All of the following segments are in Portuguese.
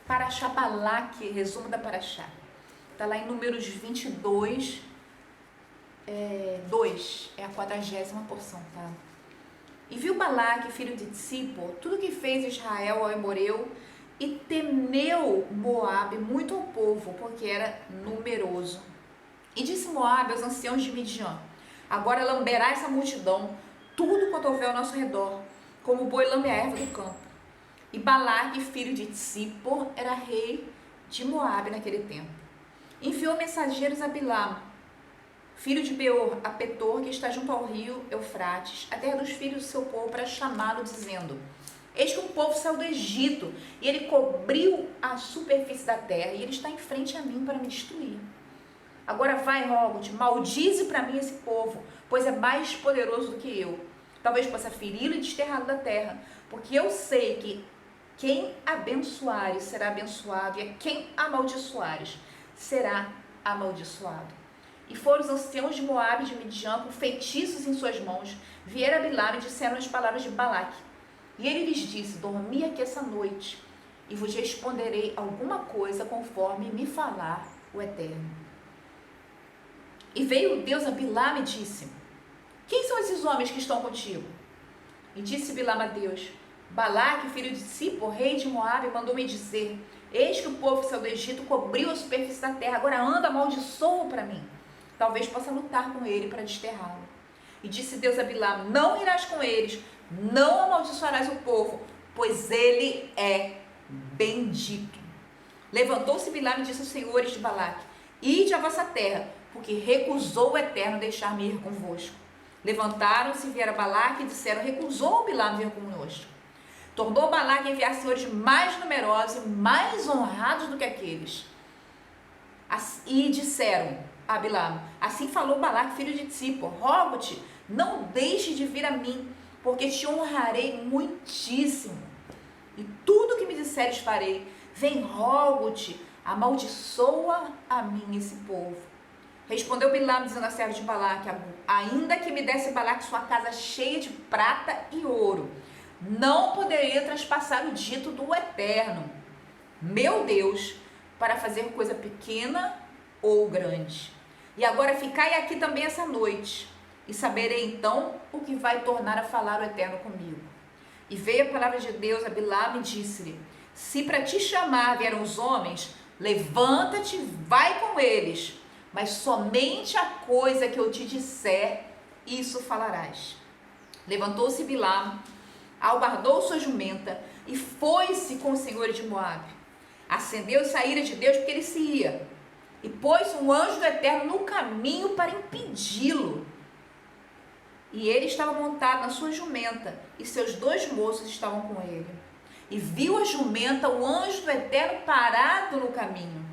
Paraxá Balaque, resumo da Paraxá. Está lá em Números 22, 2, é a 40ª porção, tá? E viu Balaque, filho de Tsippor, tudo que fez Israel ao Emoreu, e temeu Moabe muito ao povo, porque era numeroso. E disse Moabe aos anciãos de Midian: agora lamberá essa multidão, tudo quanto houver ao nosso redor, como o boi lambe a erva do campo. E Balaque, filho de Tsippor, era rei de Moabe naquele tempo. Enviou mensageiros a Bilam, filho de Beor, a Petor, que está junto ao rio Eufrates, a terra dos filhos do seu povo, para chamá-lo, dizendo: eis que um povo saiu do Egito, e ele cobriu a superfície da terra, e ele está em frente a mim para me destruir. Agora vai, rogo-te, maldize para mim esse povo, pois é mais poderoso do que eu. Talvez possa feri-lo e desterrá-lo da terra, porque eu sei que quem abençoares será abençoado, e a quem amaldiçoares será amaldiçoado. E foram os anciãos de Moabe e de Midian, com feitiços em suas mãos, vieram a Bilam e disseram as palavras de Balaque. E ele lhes disse: dormi aqui essa noite, e vos responderei alguma coisa conforme me falar o Eterno. E veio Deus a Bilam e disse: quem são esses homens que estão contigo? E disse Bilam a Deus: Balaque, filho de Tsippor, rei de Moabe, mandou-me dizer: eis que o povo que saiu do Egito cobriu a superfície da terra, agora anda, amaldiçoa para mim. Talvez possa lutar com ele para desterrá-lo. E disse Deus a Bilam: não irás com eles, não amaldiçoarás o povo, pois ele é bendito. Levantou-se Bilam e disse aos senhores de Balaque: ide à vossa terra, porque recusou o Eterno deixar-me ir convosco. Levantaram-se, vieram a Balaque e disseram: recusou Bilam vir conosco. Tornou Balaque a enviar senhores mais numerosos e mais honrados do que aqueles. E disseram a Bilam: assim falou Balaque, filho de Tsippor: rogo-te, não deixe de vir a mim, porque te honrarei muitíssimo. E tudo que me disseres farei. Vem, rogo-te, amaldiçoa a mim esse povo. Respondeu Bilam, dizendo a serva de Balaque: ainda que me desse Balaque sua casa cheia de prata e ouro, não poderia traspassar o dito do Eterno, meu Deus, para fazer coisa pequena ou grande. E agora ficai aqui também essa noite, e saberei então o que vai tornar a falar o Eterno comigo. E veio a palavra de Deus a Bilam e disse-lhe: se para te chamar vieram os homens, levanta-te, vai com eles, mas somente a coisa que eu te disser, isso falarás. Levantou-se Bilam, albardou sua jumenta e foi-se com os senhores de Moabe. Acendeu-se a ira de Deus, porque ele se ia, e pôs um anjo do Eterno no caminho para impedi-lo. E ele estava montado na sua jumenta, e seus 2 moços estavam com ele. E viu a jumenta o anjo do Eterno parado no caminho,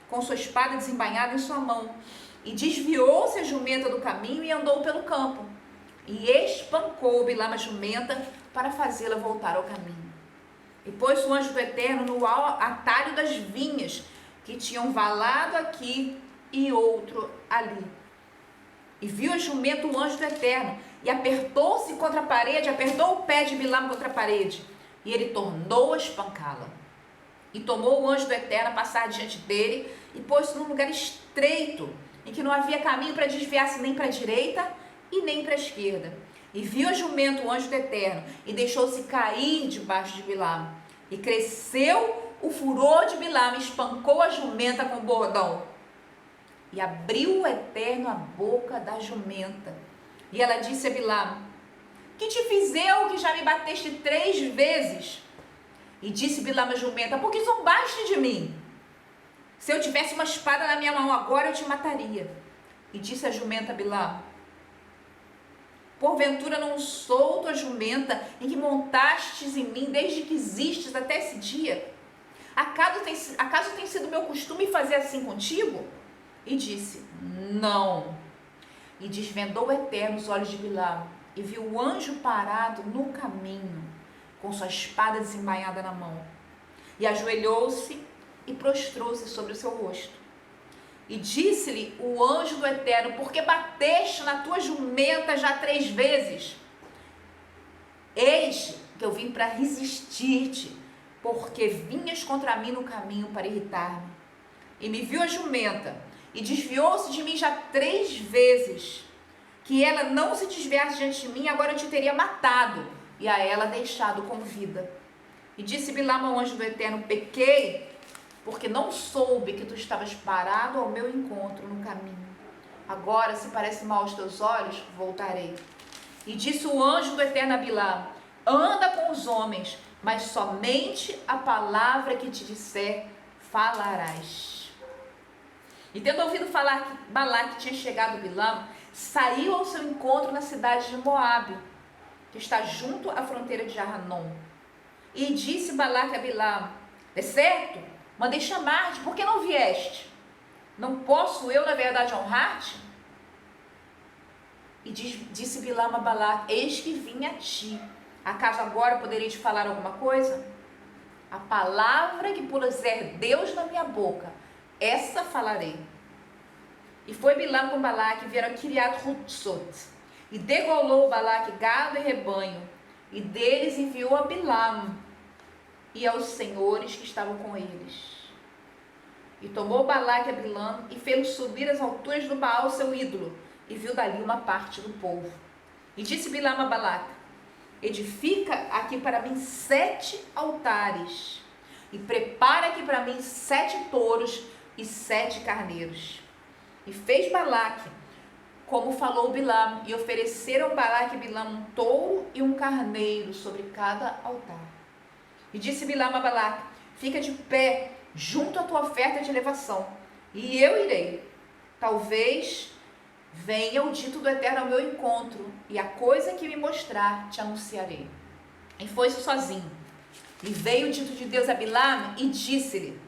com sua espada desembainhada em sua mão. E desviou-se a jumenta do caminho e andou pelo campo. E espancou Bilam a jumenta para fazê-la voltar ao caminho. E pôs o anjo do Eterno no atalho das vinhas, que tinham valado aqui e outro ali. E viu a jumenta o anjo do Eterno, e apertou-se contra a parede, apertou o pé de Bilam contra a parede, e ele tornou a espancá-la. E tomou o anjo do Eterno a passar diante dele, e pôs-se num lugar estreito, em que não havia caminho para desviar-se nem para a direita e nem para a esquerda. E viu a jumenta o anjo do Eterno, e deixou-se cair debaixo de Bilam. E cresceu o furor de Bilam, e espancou a jumenta com o bordão. E abriu o Eterno a boca da jumenta. E ela disse a Bilam: que te fiz eu, que já me bateste 3 vezes? E disse Bilam a jumenta: porque zombaste de mim? Se eu tivesse uma espada na minha mão agora, eu te mataria. E disse a jumenta a Bilam: porventura não sou tua jumenta, em que montastes em mim desde que existes até esse dia? Acaso tem sido meu costume fazer assim contigo? E disse: não. E desvendou o Eterno os olhos de Bilam, e viu o anjo parado no caminho, com sua espada desembainhada na mão. E ajoelhou-se e prostrou-se sobre o seu rosto. E disse-lhe o anjo do Eterno: porque bateste na tua jumenta já 3 vezes? Eis que eu vim para resistir-te, porque vinhas contra mim no caminho para irritar-me. E me viu a jumenta, e desviou-se de mim já 3 vezes. Que ela não se desviasse diante de mim, agora eu te teria matado, e a ela deixado com vida. E disse Bilam ao anjo do Eterno: pequei, porque não soube que tu estavas parado ao meu encontro no caminho. Agora, se parece mal aos teus olhos, voltarei. E disse o anjo do Eterno a Bilam: anda com os homens, mas somente a palavra que te disser falarás. E tendo ouvido falar que Balaque tinha chegado Bilam, saiu ao seu encontro na cidade de Moabe, que está junto à fronteira de Arnon. E disse Balaque a Bilam: é certo? Mandei chamar-te, por que não vieste? Não posso eu, na verdade, honrar-te? E disse Bilam a Balaque: eis que vim a ti. Acaso agora poderei te falar alguma coisa? A palavra que puser Deus na minha boca, essa falarei. E foi Bilam com Balaque e vieram a Kiriat-Hutzot. E degolou Balaque gado e rebanho. E deles enviou a Bilam e aos senhores que estavam com eles. E tomou Balaque a Bilam e fez-o subir às alturas do Baal, seu ídolo, e viu dali uma parte do povo. E disse Bilam a Balaque: edifica aqui para mim 7 altares, e prepara aqui para mim 7 touros e 7 carneiros. E fez Balaque como falou Bilam, e ofereceram Balaque e Bilam um touro e um carneiro sobre cada altar. E disse Bilam a Balaque: fica de pé junto à tua oferta de elevação, e eu irei. Talvez venha o dito do Eterno ao meu encontro, e a coisa que me mostrar te anunciarei. E foi-se sozinho. E veio o dito de Deus a Bilam e disse-lhe: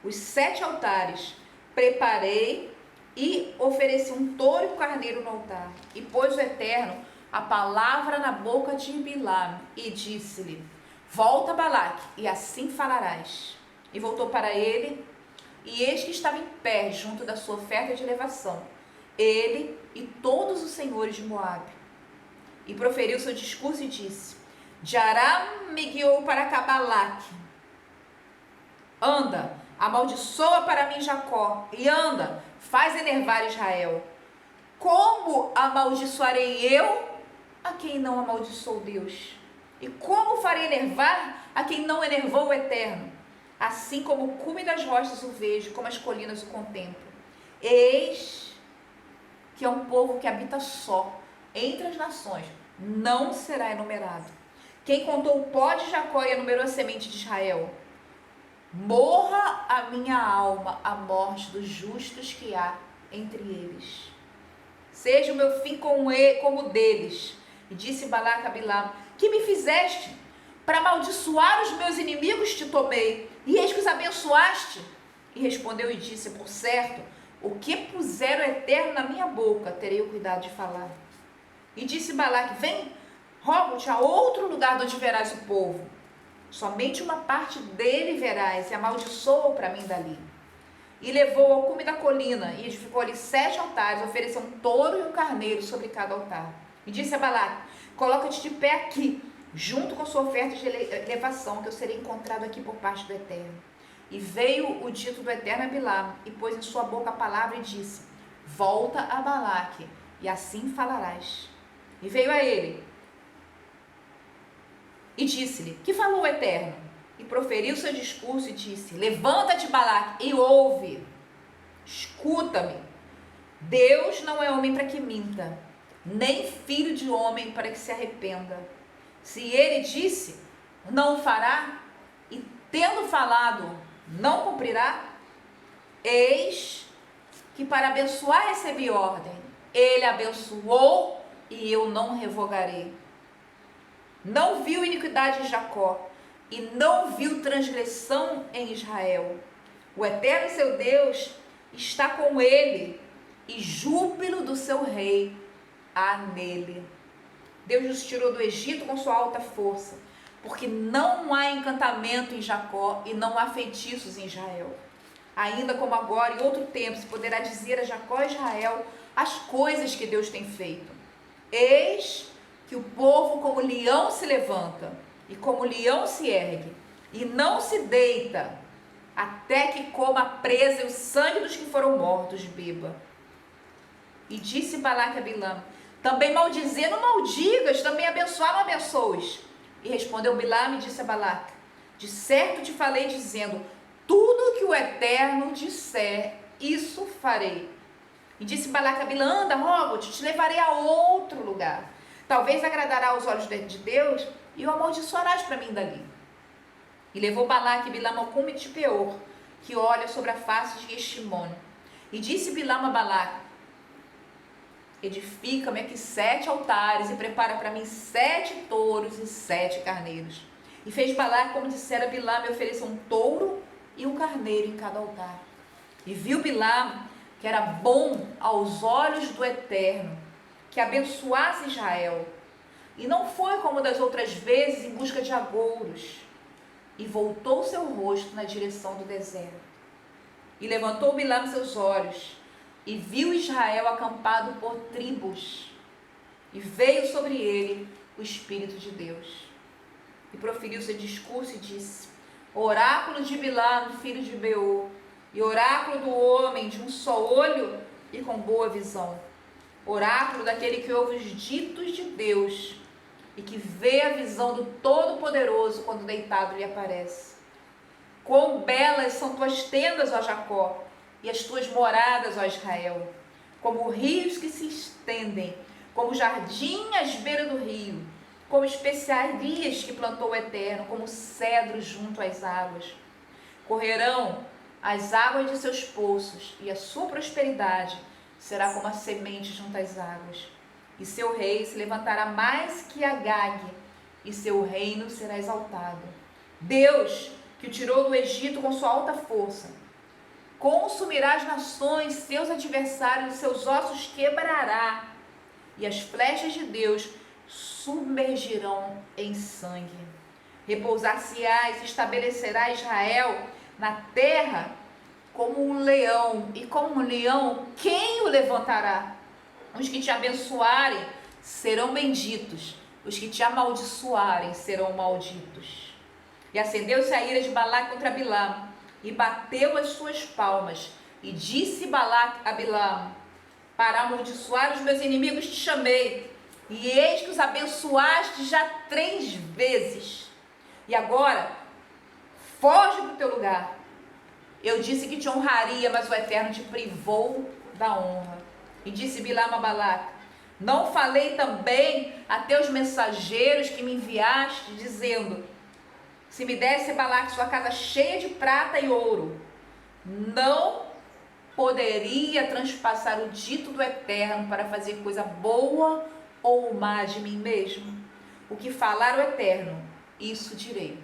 os 7 altares preparei e ofereci um touro e um carneiro no altar. E pôs o Eterno a palavra na boca de Bilam e disse-lhe: volta, Balaque, e assim falarás. E voltou para ele, e eis que estava em pé junto da sua oferta de elevação, ele e todos os senhores de Moabe. E proferiu seu discurso e disse: de Aram me guiou para cá Balaque. Anda, amaldiçoa para mim Jacó, e anda, faz enervar Israel. Como amaldiçoarei eu a quem não amaldiçoou Deus? E como farei enervar a quem não enervou o Eterno? Assim como o cume das rochas o vejo, como as colinas o contemplo. Eis que é um povo que habita só entre as nações, não será enumerado. Quem contou o pó de Jacó e enumerou a semente de Israel? Morra a minha alma a morte dos justos que há entre eles. Seja o meu fim como o deles. E disse Balaque a Bilam: que me fizeste? Para amaldiçoar os meus inimigos te tomei, e eis que os abençoaste. E respondeu e disse: por certo, o que puser o Eterno na minha boca, terei o cuidado de falar. E disse Balaque: vem, rogo-te a outro lugar onde verás o povo. Somente uma parte dele verás, e amaldiçoa para mim dali. E levou ao cume da colina, e edificou ali 7 altares, ofereceu um touro e um carneiro sobre cada altar. E disse a Balaque: coloca-te de pé aqui, junto com sua oferta de elevação, que eu serei encontrado aqui por parte do Eterno. E veio o dito do Eterno a Bilam, e pôs em sua boca a palavra e disse: volta a Balaque, e assim falarás. E veio a ele, e disse-lhe: que falou o Eterno? E proferiu seu discurso e disse: levanta-te, Balaque, e ouve. Escuta-me. Deus não é homem para que minta, nem filho de homem para que se arrependa. Se ele disse, não o fará, e tendo falado, não cumprirá? Eis que para abençoar recebi ordem. Ele abençoou e eu não revogarei. Não viu iniquidade em Jacó, e não viu transgressão em Israel. O Eterno seu Deus está com ele, e júbilo do seu rei há nele. Deus nos tirou do Egito com sua alta força, porque não há encantamento em Jacó e não há feitiços em Israel. Ainda como agora, em outro tempo, se poderá dizer a Jacó e Israel as coisas que Deus tem feito. Eis que o povo como leão se levanta, e como leão se ergue, e não se deita, até que coma a presa e o sangue dos que foram mortos beba. E disse Balaque a Bilam: também maldizendo, maldigas, também abençoar, não abençoes. E respondeu Bilam e disse a Balaque: de certo te falei, dizendo, tudo que o Eterno disser, isso farei. E disse Balaque a Bilam: anda, rogo-te, te levarei a outro lugar. Talvez agradará aos olhos de Deus, e o amaldiçoarás para mim dali. E levou Balaque e Bilam ao cume de Peor, que olha sobre a face de Estimon. E disse Bilam a Balaque: edifica-me aqui 7 altares e prepara para mim 7 touros e 7 carneiros. E fez Balaque como dissera Bilam, e ofereceu um touro e um carneiro em cada altar. E viu Bilam que era bom aos olhos do Eterno, que abençoasse Israel. E não foi como das outras vezes em busca de agouros. E voltou seu rosto na direção do deserto. E levantou Bilam seus olhos, e viu Israel acampado por tribos. E veio sobre ele o Espírito de Deus. E proferiu seu discurso e disse: oráculo de Bilam, filho de Beor, e oráculo do homem de um só olho e com boa visão. Oráculo daquele que ouve os ditos de Deus e que vê a visão do Todo-Poderoso quando deitado lhe aparece. Quão belas são tuas tendas, ó Jacó, e as tuas moradas, ó Israel, como rios que se estendem, como jardim às beiras do rio, como especiarias que plantou o Eterno, como cedros junto às águas. Correrão as águas de seus poços, e a sua prosperidade será como a semente junto às águas. E seu rei se levantará mais que Agag, e seu reino será exaltado. Deus, que o tirou do Egito com sua alta força, consumirá as nações, seus adversários, e seus ossos quebrará, e as flechas de Deus submergirão em sangue. Repousar-se-ás e estabelecerá Israel na terra como um leão, e como um leão, quem o levantará? Os que te abençoarem serão benditos, os que te amaldiçoarem serão malditos. E acendeu-se a ira de Balaque contra Bilam, e bateu as suas palmas, e disse Balaque a Bilam: para amaldiçoar os meus inimigos te chamei, e eis que os abençoaste já 3 vezes. E agora, foge para o teu lugar. Eu disse que te honraria, mas o Eterno te privou da honra. E disse Bilam a Balaque: não falei também a teus mensageiros que me enviaste, dizendo: se me desse Balaque sua casa cheia de prata e ouro, não poderia transpassar o dito do Eterno para fazer coisa boa ou má de mim mesmo? O que falar o Eterno, isso direi.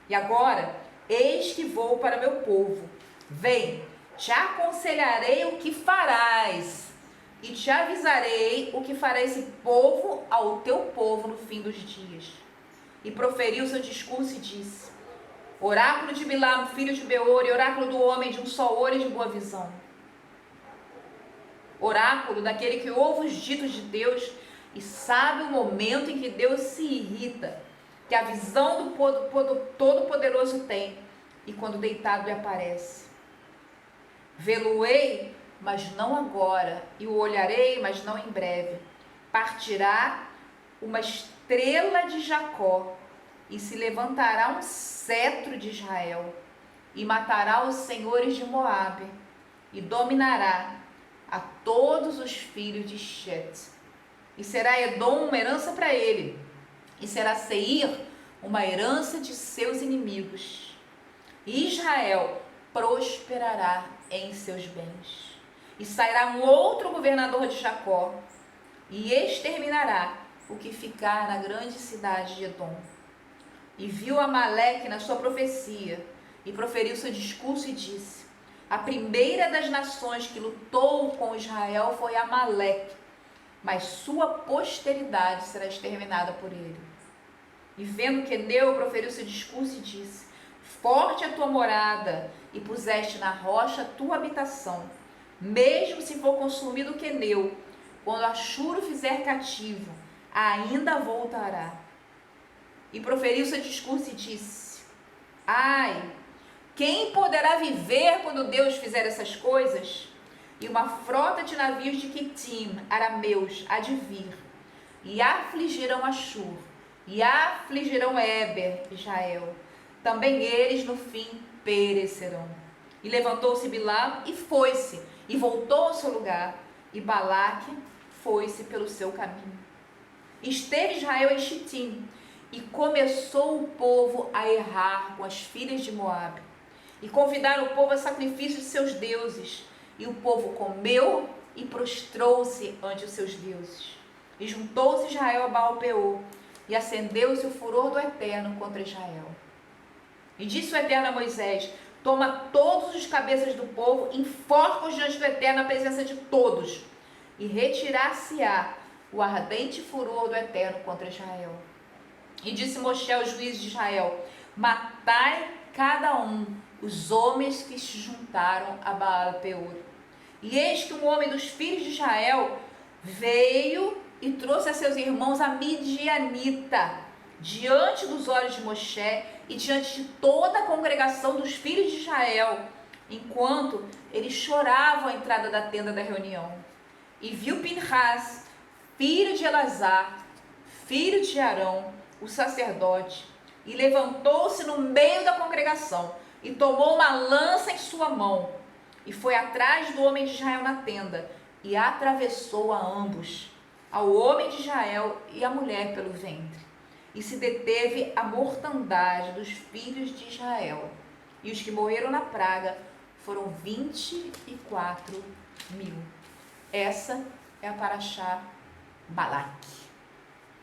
E agora, eis que vou para meu povo. Vem, te aconselharei o que farás, e te avisarei o que fará esse povo ao teu povo no fim dos dias. E proferiu seu discurso e disse: oráculo de Bilam, filho de Beor, e oráculo do homem de um só olho e de boa visão. Oráculo daquele que ouve os ditos de Deus e sabe o momento em que Deus se irrita, que a visão do Todo-Poderoso tem, e quando deitado lhe aparece. Vê-lo-ei, mas não agora, e o olharei, mas não em breve. Partirá uma estrela de Jacó, e se levantará um cetro de Israel, e matará os senhores de Moabe, e dominará a todos os filhos de Chet. E será Edom uma herança para ele, e será Seir uma herança de seus inimigos. E Israel prosperará em seus bens. E sairá um outro governador de Jacó, e exterminará o que ficar na grande cidade de Edom. E viu Amaleque na sua profecia, e proferiu seu discurso e disse: a primeira das nações que lutou com Israel foi Amaleque, mas sua posteridade será exterminada por ele. E vendo Queneu, proferiu seu discurso e disse: forte a tua morada, e puseste na rocha a tua habitação. Mesmo se for consumido o Queneu, quando Axuro fizer cativo, ainda voltará. E proferiu seu discurso e disse: Ai, quem poderá viver quando Deus fizer essas coisas? E uma frota de navios de Quitim, arameus, há de vir, e afligirão Ashur, e afligirão Eber, Israel. Também eles no fim perecerão. E levantou-se Bilam e foi-se, e voltou ao seu lugar, e Balaque foi-se pelo seu caminho. Esteve Israel em Chitim, e começou o povo a errar com as filhas de Moabe, e convidaram o povo a sacrifício de seus deuses, e o povo comeu e prostrou-se ante os seus deuses. E juntou-se Israel a Baal-peor, e acendeu-se o furor do Eterno contra Israel. E disse o Eterno a Moisés: toma todos os cabeças do povo, enforca-os diante do Eterno na presença de todos, e retirar-se-á o ardente furor do Eterno contra Israel. E disse Moshe aos juízes de Israel: matai cada um os homens que se juntaram a Baal-peor. E eis que um homem dos filhos de Israel veio e trouxe a seus irmãos a Midianita, diante dos olhos de Moshe e diante de toda a congregação dos filhos de Israel, enquanto eles choravam à entrada da tenda da reunião. E viu Pinhas, filho de Elazar, filho de Arão, o sacerdote, e levantou-se no meio da congregação, e tomou uma lança em sua mão, e foi atrás do homem de Israel na tenda, e atravessou a ambos, ao homem de Israel e à mulher pelo ventre. E se deteve a mortandade dos filhos de Israel, e os que morreram na praga foram 24.000. Essa é a Parashá Balaque.